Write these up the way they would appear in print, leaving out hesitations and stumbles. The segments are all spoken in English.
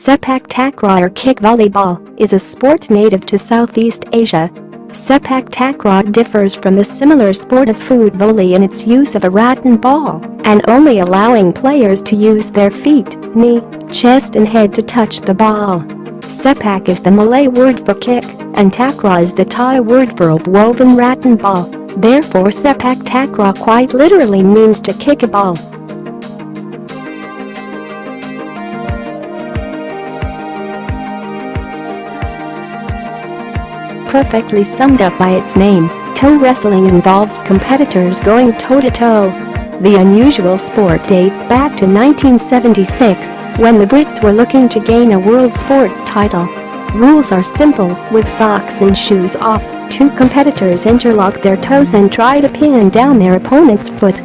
Sepak takraw or kick volleyball is a sport native to Southeast Asia. Sepak takraw differs from the similar sport of foot volley in its use of a rattan ball and only allowing players to use their feet, knee, chest and head to touch the ball. Sepak is the Malay word for kick and takraw is the Thai word for a woven rattan ball. Therefore sepak takraw quite literally means to kick a ball. Perfectly summed up by its name, toe wrestling involves competitors going toe-to-toe. The unusual sport dates back to 1976, when the Brits were looking to gain a world sports title. Rules are simple, with socks and shoes off, two competitors interlock their toes and try to pin down their opponent's foot.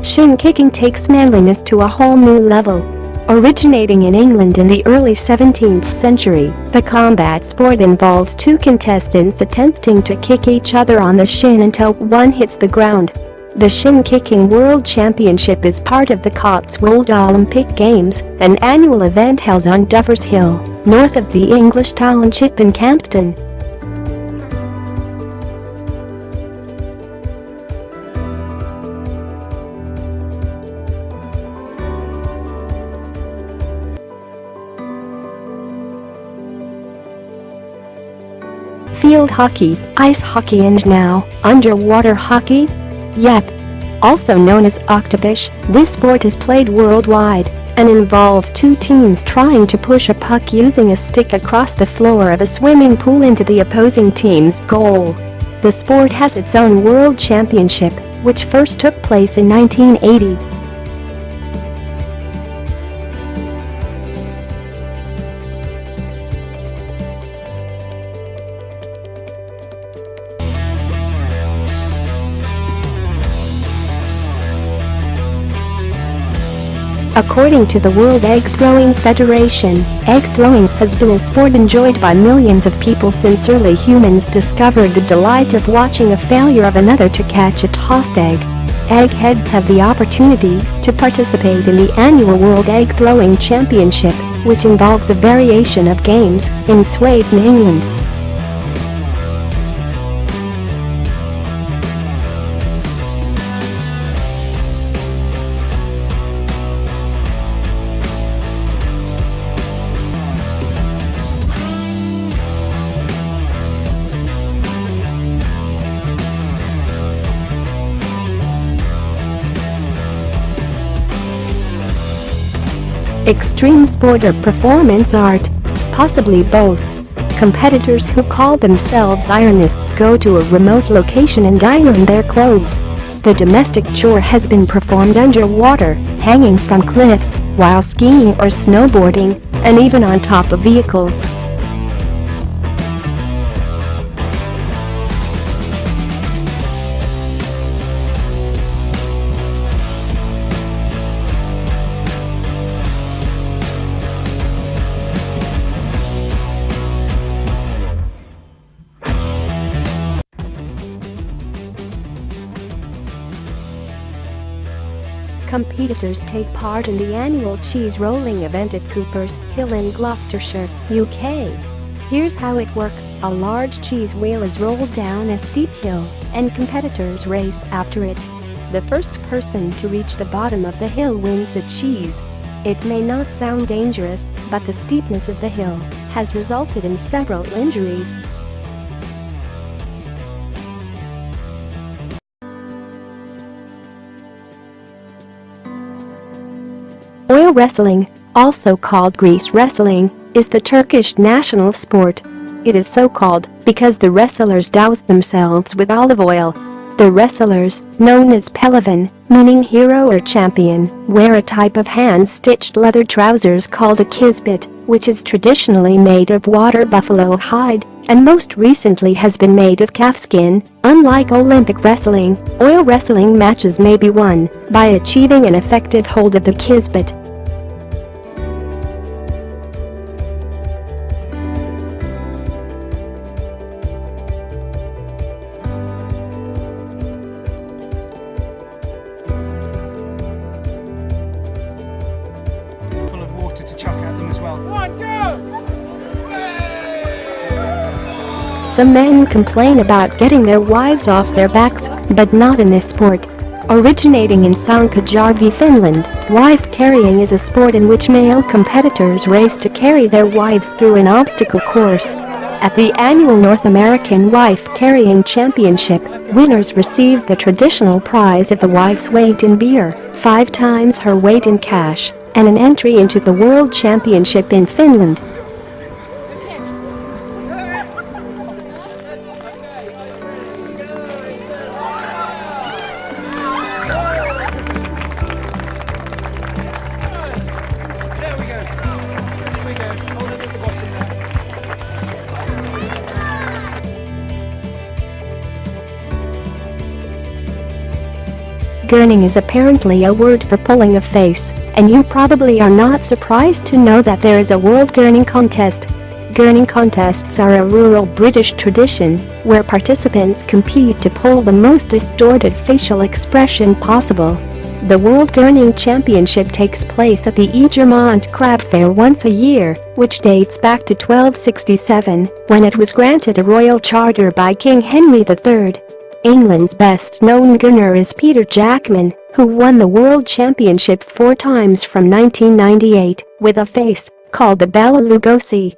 Shin kicking takes manliness to a whole new level. Originating in England in the early 17th century, the combat sport involves two contestants attempting to kick each other on the shin until one hits the ground. The Shin Kicking World Championship is part of the Cotswold Olympic Games, an annual event held on Duffers Hill, north of the English township in Campden. Field hockey, ice hockey and now, underwater hockey? Yep. Also known as octopus, this sport is played worldwide and involves two teams trying to push a puck using a stick across the floor of a swimming pool into the opposing team's goal. The sport has its own world championship, which first took place in 1980. According to the World Egg Throwing Federation, egg throwing has been a sport enjoyed by millions of people since early humans discovered the delight of watching a failure of another to catch a tossed egg. Eggheads have the opportunity to participate in the annual World Egg Throwing Championship, which involves a variation of games, in Sweden, England. Extreme sport or performance art? Possibly both. Competitors who call themselves ironists go to a remote location and iron their clothes. The domestic chore has been performed underwater, hanging from cliffs, while skiing or snowboarding, and even on top of vehicles. Competitors take part in the annual cheese rolling event at Cooper's Hill in Gloucestershire, UK. Here's how it works. A large cheese wheel is rolled down a steep hill, and competitors race after it. The first person to reach the bottom of the hill wins the cheese. It may not sound dangerous, but the steepness of the hill has resulted in several injuries. Oil wrestling, also called grease wrestling, is the Turkish national sport. It is so called because the wrestlers douse themselves with olive oil. The wrestlers, known as pehlivan, meaning hero or champion, wear a type of hand-stitched leather trousers called a kizbit, which is traditionally made of water buffalo hide and most recently has been made of calf skin. Unlike Olympic wrestling, oil wrestling matches may be won by achieving an effective hold of the kismet. Full of water to chuck at them as well. One, go! Some men complain about getting their wives off their backs, but not in this sport. Originating in Sonkajarvi, Finland, wife carrying is a sport in which male competitors race to carry their wives through an obstacle course. At the annual North American Wife Carrying Championship, winners receive the traditional prize of the wife's weight in beer, 5 times her weight in cash, and an entry into the World Championship in Finland. There we go. Hold it at the bottom there. Gurning is apparently a word for pulling a face, and you probably are not surprised to know that there is a World Gurning Contest. Gurning contests are a rural British tradition where participants compete to pull the most distorted facial expression possible. The World Gurning Championship takes place at the Egermont Crab Fair once a year, which dates back to 1267, when it was granted a royal charter by King Henry III. England's best-known gunner is Peter Jackman, who won the World Championship 4 times from 1998, with a face called the Bela Lugosi.